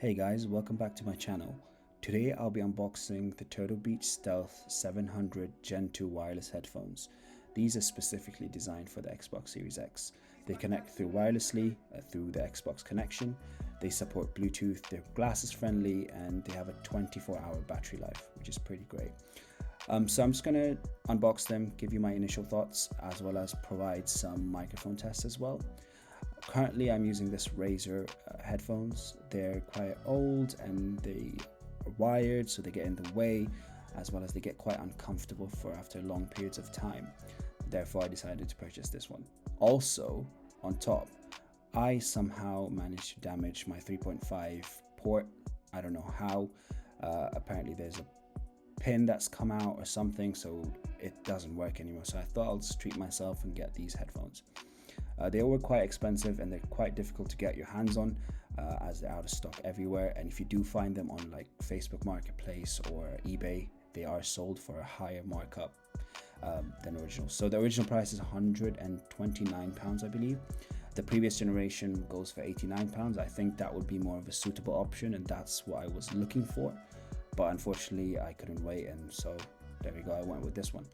Hey guys, welcome back to my channel. Today I'll be unboxing the Turtle Beach Stealth 700 Gen 2 wireless headphones. These are specifically designed for the Xbox Series X. They connect through wirelessly through the Xbox connection. They support Bluetooth, they're glasses friendly, and they have a 24-hour battery life, which is pretty great. So I'm just going to unbox them, give you my initial thoughts, as well as provide some microphone tests as well. Currently I'm using this Razer headphones. They're quite old and they are wired, so they get in the way, as well as they get quite uncomfortable for after long periods of time. Therefore I decided to purchase this one. Also, on top, I somehow managed to damage my 3.5 port. I don't know how. Apparently there's a pin that's come out or something, so it doesn't work anymore. So I thought I'll just treat myself and get these headphones. They were quite expensive and they're quite difficult to get your hands on, as they're out of stock everywhere. And if you do find them on like Facebook Marketplace or eBay, they are sold for a higher markup than original. So the original price is £129, I believe. The previous generation goes for £89. I think that would be more of a suitable option, and that's what I was looking for. But unfortunately, I couldn't wait, and so there we go. I went with this one.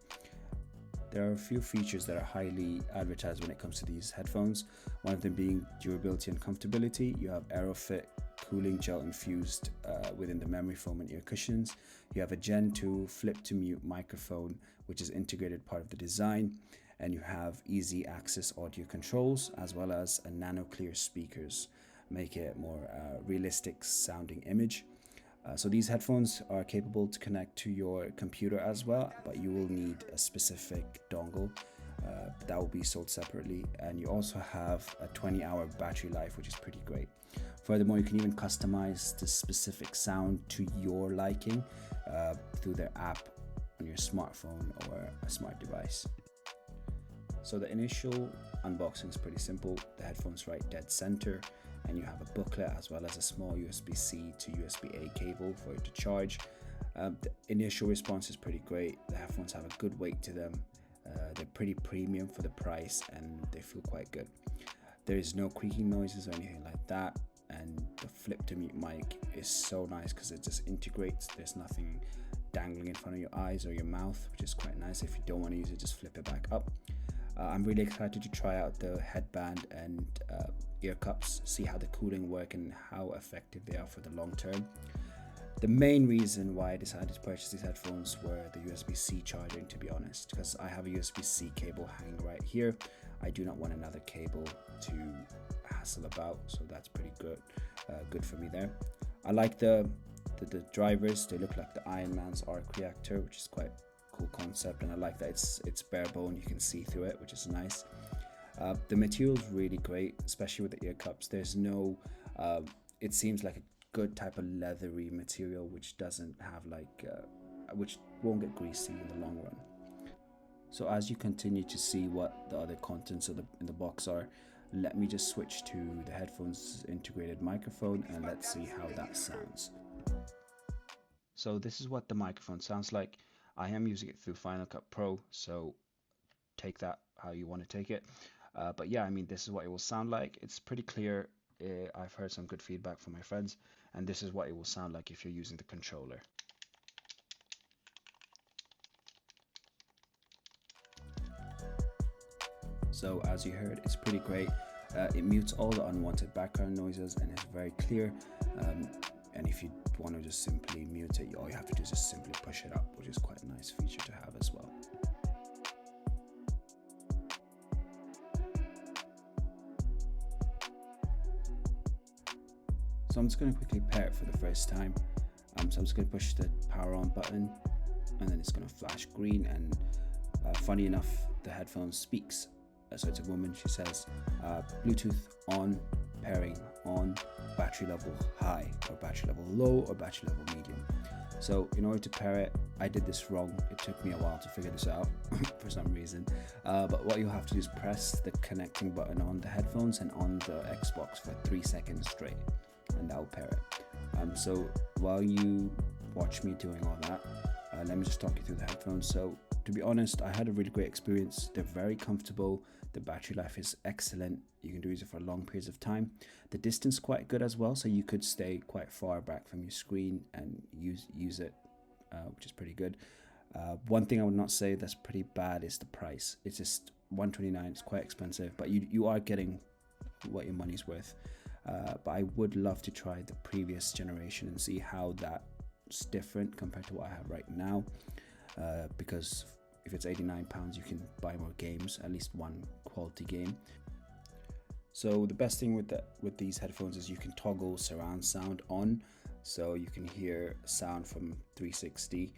There are a few features that are highly advertised when it comes to these headphones. One of them being durability and comfortability. You have Aerofit cooling gel infused within the memory foam and ear cushions. You have a Gen 2 flip to mute microphone, which is integrated part of the design. And you have easy access audio controls, as well as a nano clear speakers, make it more realistic sounding image. So these headphones are capable to connect to your computer as well, but you will need a specific dongle that will be sold separately. And you also have a 20-hour battery life, which is pretty great. Furthermore, you can even customize the specific sound to your liking through their app on your smartphone or a smart device. So the initial unboxing is pretty simple. The headphones right dead center, and you have a booklet as well as a small USB-C to USB-A cable for it to charge. The initial response is pretty great. The headphones have a good weight to them. They're pretty premium for the price, and they feel quite good. There is no creaking noises or anything like that, and the flip to mute mic is so nice because it just integrates. There's nothing dangling in front of your eyes or your mouth, which is quite nice. If you don't want to use it, just flip it back up. I'm really excited to try out the headband and ear cups, see how the cooling work and how effective they are for the long term. The main reason why I decided to purchase these headphones were the USB-C charging, to be honest, because I have a USB-C cable hanging right here. I do not want another cable to hassle about, so that's pretty good for me there. I like the drivers. They look like the Iron Man's arc reactor, which is quite cool concept, and I like that it's bare bone, you can see through it, which is nice. The material is really great, especially with the ear cups. There's no it seems like a good type of leathery material, which doesn't have like which won't get greasy in the long run. So as you continue to see what the other contents of in the box are, let me just switch to the headphones integrated microphone and let's see how that sounds. So this is what the microphone sounds like. I am using it through Final Cut Pro, so take that how you want to take it. But yeah, I mean, this is what it will sound like. It's pretty clear. I've heard some good feedback from my friends, and this is what it will sound like if you're using the controller. So as you heard, it's pretty great. It mutes all the unwanted background noises and it's very clear. And if you want to just simply mute it, all you have to do is just simply push it up, which is quite a nice feature to have as well. So I'm just going to quickly pair it for the first time. So I'm just going to push the power on button, and then it's going to flash green, and funny enough, the headphone speaks. So it's a woman. She says Bluetooth on, pairing on, battery level high, or battery level low, or battery level medium. So in order to pair it, I did this wrong. It took me a while to figure this out for some reason. But what you'll have to do is press the connecting button on the headphones and on the Xbox for 3 seconds straight, and that will pair it. So while you watch me doing all that, let me just talk you through the headphones. So to be honest, I had a really great experience. They're very comfortable. The battery life is excellent. You can use it for long periods of time. The distance is quite good as well, so you could stay quite far back from your screen and use it, which is pretty good. One thing I would not say that's pretty bad is the price. It's just $129. It's quite expensive, but you are getting what your money's worth. But I would love to try the previous generation and see how that's different compared to what I have right now. Because if it's £89, you can buy more games, at least one quality game. So the best thing with these headphones is you can toggle surround sound on, so you can hear sound from 360,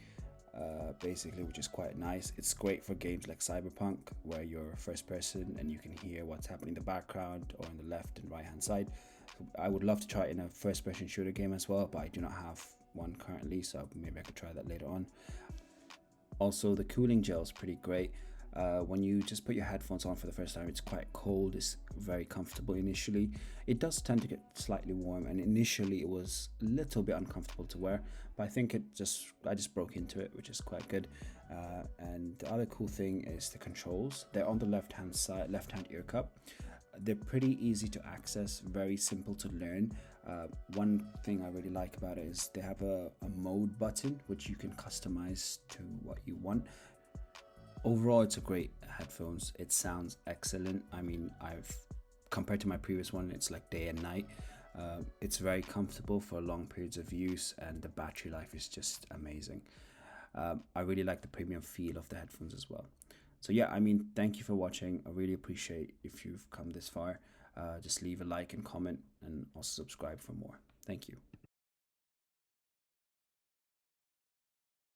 basically, which is quite nice. It's great for games like Cyberpunk, where you're first person and you can hear what's happening in the background or on the left and right hand side. I would love to try it in a first person shooter game as well, but I do not have one currently, so maybe I could try that later on. Also, the cooling gel is pretty great. When you just put your headphones on for the first time, it's quite cold. It's very comfortable initially. It does tend to get slightly warm, and initially it was a little bit uncomfortable to wear, but I think I just broke into it, which is quite good. And the other cool thing is the controls. They're on the left hand ear cup. They're pretty easy to access, very simple to learn. One thing I really like about it is they have a mode button, which you can customize to what you want. Overall, it's a great headphones. It sounds excellent. I mean, compared to my previous one, it's like day and night. It's very comfortable for long periods of use, and the battery life is just amazing. I really like the premium feel of the headphones as well. So yeah, I mean, thank you for watching. I really appreciate if you've come this far. Just leave a like and comment, and also subscribe for more. Thank you.